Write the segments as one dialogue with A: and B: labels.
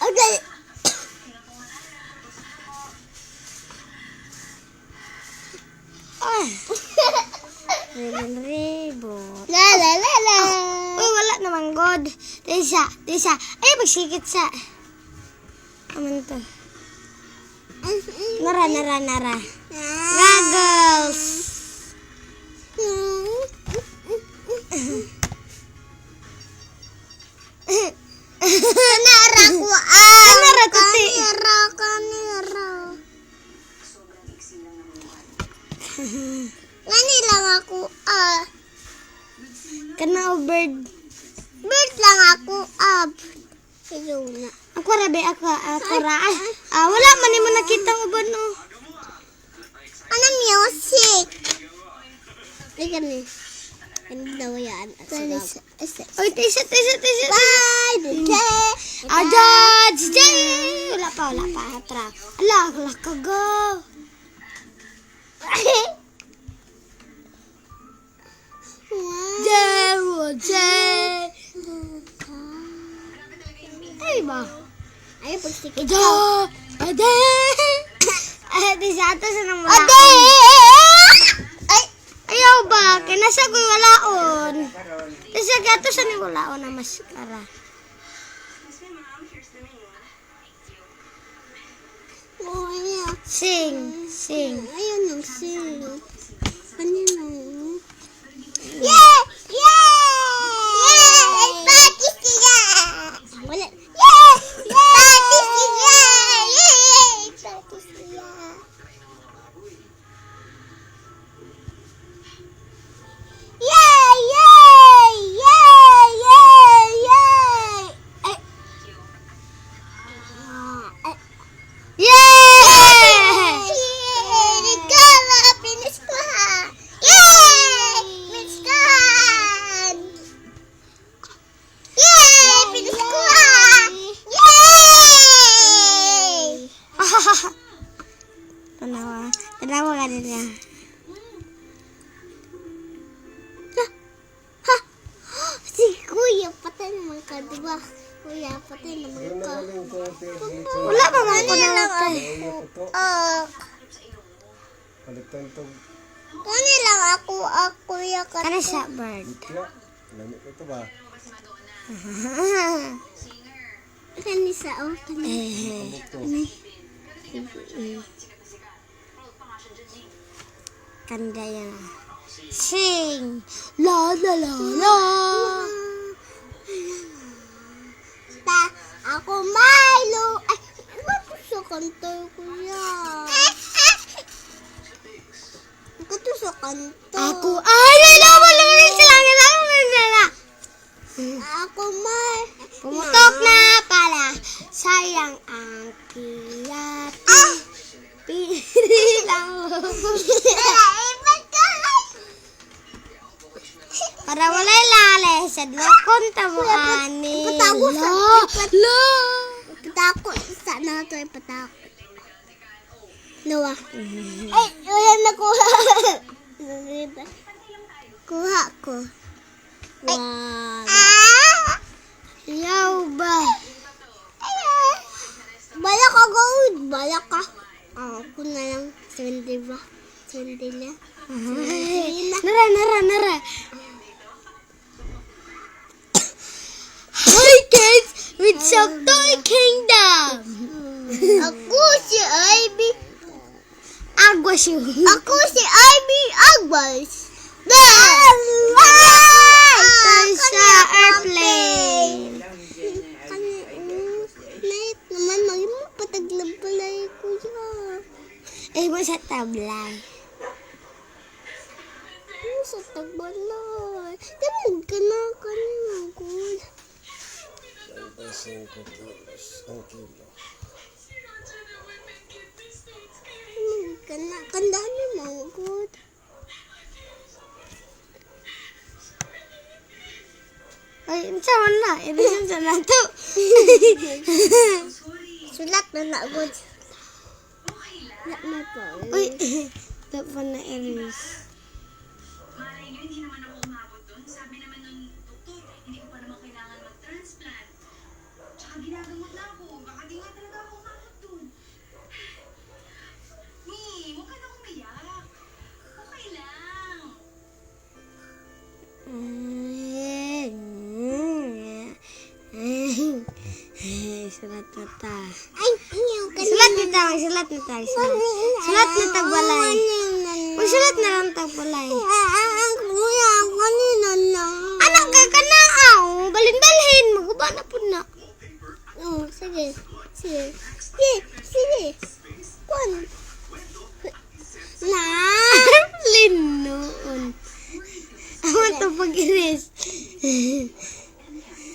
A: Okay.
B: Ribot.
A: La la la la.
B: Uy, wala namang god. Tisa. Ay, pagsikit sa. Aman to. Nara. Goggles.
A: Kanara ko
B: Kanara ko, te.
A: Kanara. Ngani lang ako
B: Kanao bird.
A: Bird lang ako Ayaw na.
B: Ako rabe, ako ra. Wala man mo nakita mo ba no?
A: Ano music? Ay kani. Ano daw yan?
B: Oy, tisa.
A: Bye, DJ.
B: DJ. Wala pa. Tra. Ala, ka go. Ay ba?
A: Ay, pagsikit
B: Ito. Ade. Tisa to sa nang wala.
A: Ade! Ay!
B: Ayaw ba? Kinasa ko'y walaon. Tisa gato sa ni walaon na maskara.
A: Oh, ayaw.
B: Sing.
A: Ayaw nang sing. Kanina. Yeah! Pati siya! Wala. Yeah! Pati siya! Pati siya!
B: Tanawa ka niya.
A: Si Kuya, patay naman ka, diba? Kuya, patay naman ka.
B: Wala pa man ko na
A: Kani lang ako, Kuya ka.
B: Kana siya bird.
C: Ito ba?
A: Kani sa,
B: Kanda yan. Sing. La.
A: Ako Milo. Ay, ba't sa kanto, Kuya? Ako to sa kanto.
B: Ako. Ay, lumulungan sa langit.
A: Ako Milo.
B: Pumutok na pala. Sayang ang kiyat. Pili lang. Para walay lale sa dokon tamo ani.
A: Ipatago sa Ipatako sa na to ipatako. Nawa. Ay, wala na kuha. Kuha ko.
B: Wow. Yaw ba?
A: Bala ka gold. Bala ka. Ako na lang. 20 ba? 20 na.
B: Nara. Hi kids with some toy kingdom.
A: Ako si Ivy.
B: Agwas yun.
A: Ako si Ivy Agwas.
B: Sa airplane.
A: Late naman. Maging mo pataglabalay ko yan.
B: Eh, mo sa tablay.
A: Sa tagbalay. Damog ka na kanina. Good.
C: 35 kilos ang kilo.
A: Kandahan mo mga good.
B: Ay, sama na. Ibisan sa nato.
A: Sulat na na good. Sulat na pa.
B: Uy, dapat na iris.
D: doktor. Hindi ko pa naman kailangan mag-transplant. Tsaka ginagamot na ako. Baka di nga talaga ako umabot dun. Mi, huwag ka na umiyak. Okay lang.
B: Sulat na ta.
A: Ay, ayaw ka
B: Sulat na ta, sulat na ta. Sulat na ta balay. Sulat na lang ta balay.
A: Kuya, kanina na.
B: Anak ka ka na, aw. Balin-balhin. Maguba na po na.
A: Oh, sige. Sige. Sige. Sige. Kun. Na.
B: Linoon. Ako ito pag-iris.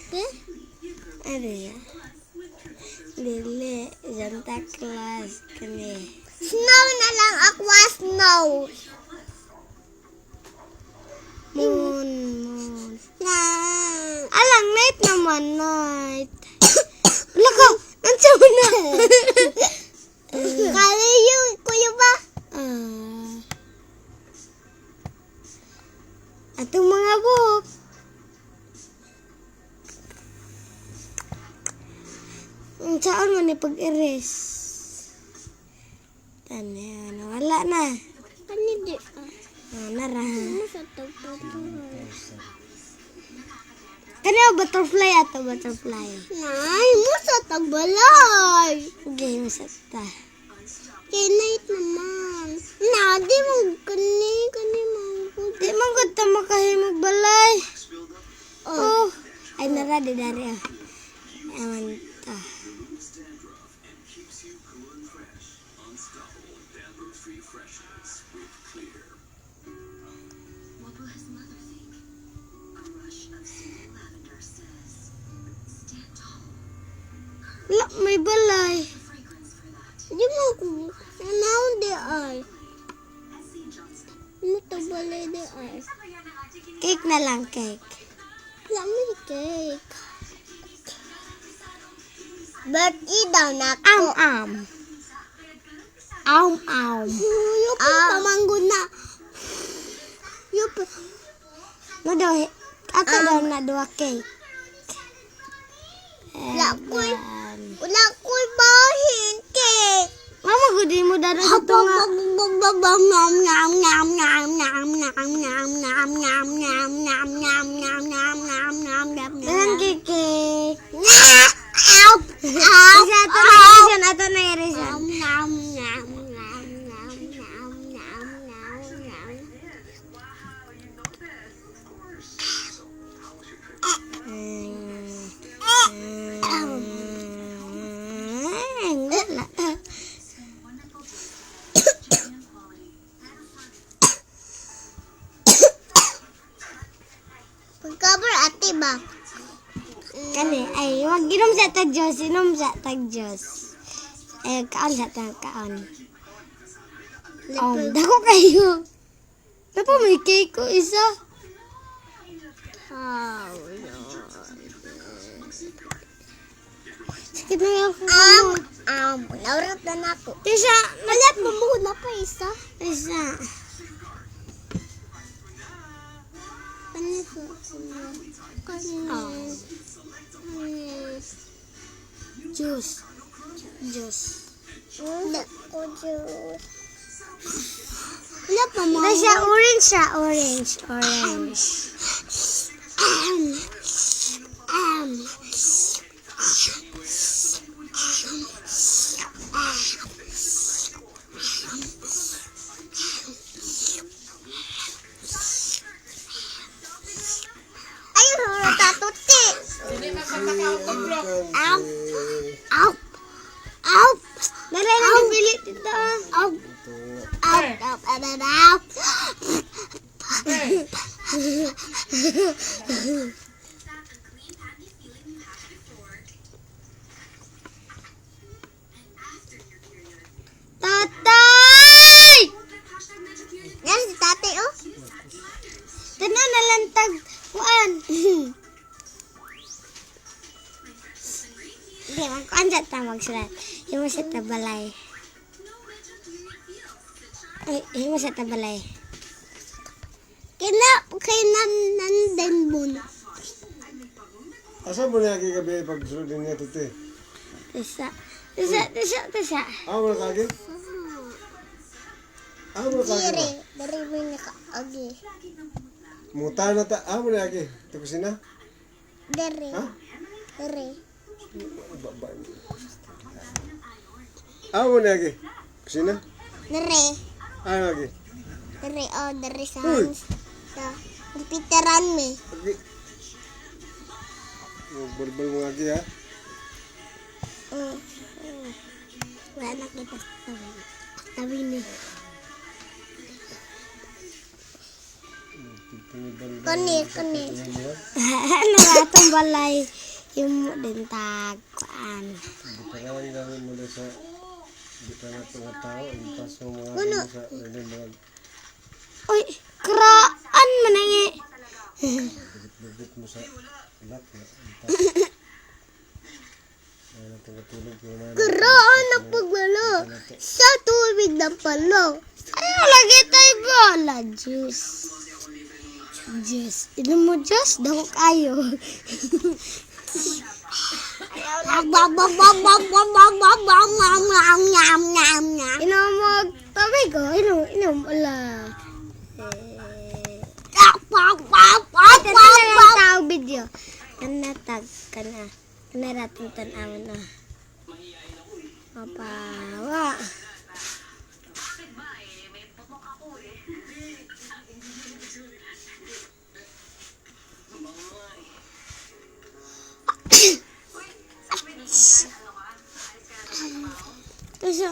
A: Okay?
B: Ano yan? Lili, Santa Claus kami.
A: Snow na lang. Aqua snow.
B: Moon.
A: Na.
B: Alang, night naman, night. Wala ka, nandiyan mo na.
A: Kaliyo, kuya ba?
B: Atong mga buhok. Ang saan mo ni pag-iris? Tanya, wala na.
A: Kanidi.
B: Nara.
A: Sa tagpatuloy.
B: Kanya butterfly ato butterfly.
A: Nay, mo sa tagbalay.
B: Okay, masakta.
A: Kay night naman. Na, di mo kani mo.
B: Di man gud ta makahimog balay.
A: Oh.
B: Oh, ay nara di dari. Aman ta.
D: What will his mother think? A rush of sweet lavender says, stand tall.
B: Wala, may balay.
D: The fragrance for that.
A: Di mo ko. Now di ay.
D: S.C. Johnson.
A: Mo tagbalay di ay.
B: Cake na lang, cake.
A: Lami cake. Birthday daw na ko.
B: Am. Am.
A: Yup, pamanggod na. Yup.
B: No daw, ato daw na dua cake.
A: Wala ko'y,
B: Ayan.
A: wala ko'y bahin cake.
B: Mama, gudi mo dara sa tunga. Dahan cake. Isa ato na irisan. Wala.
A: Pagkabar ate ba?
B: Kani, ay, wag ginom sa tagyos, inom sa tagyos. Kaon sa kaon. Dako kayo. Napa may cake ko isa? Sakit na yung
A: Naurat na ako.
B: Isa,
A: Malat mo muna pa isa.
B: isa.
A: Kanito.
B: Juice. Juice.
A: Wala ko juice. Wala pa mo.
B: Nasa orange siya, orange. Orange.
A: Ayun, tatuti. Ow. Ow. Ow.
B: Dali na nabili dito.
A: Ow. Ow. Ow.
B: Tatay!
A: Yan si tatay, oh.
B: Tana nalantag. Kuan. Di, magkuan sa ta magsulat. Himo sa tabalay. Ay, himo sa tabalay.
A: Kainan din muna.
C: Asa mo na lagi gabi pag sulod din niya tuti?
B: Tisa.
C: Amo na kagi? Amo na kagi
A: Dire,
C: ba?
A: dari mo na ka. Agi.
C: Muta na ta. Amo na lagi. Ito kusina?
A: Dire.
C: Ha?
A: Dire.
C: Baba. Amo na lagi. Kusina?
A: Dire.
C: Ano lagi?
A: Dire, oh, dire sa
C: Uy.
A: Hans. Sa Piteran me.
C: Lagi. Berbal mo lagi ha?
A: Wala na kita sa tabi. Tabi ni. Kani.
B: Ano nga itong balay? Yung mo din tagkuan.
C: Bitaran gawin mo sa bitaran ng mga tao. Impas mo mga ano sa mga
B: Uy, kraan man na nga.
C: bibit mo sa lahat. Impas. Ay, natulog ko na.
A: Karaan na pagbalo. Sa tubig ng palo.
B: Ano lagi tayo bola? Juice. Inom mo juice? Daw kayo. Inom mo tabi ko. Inom. Wala. Ito na lang tao video. Kanatag ka na. Kanarating tanawan na. Mapawa. Kasi,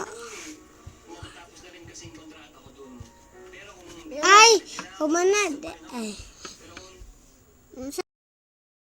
B: ay, humanad. Ay.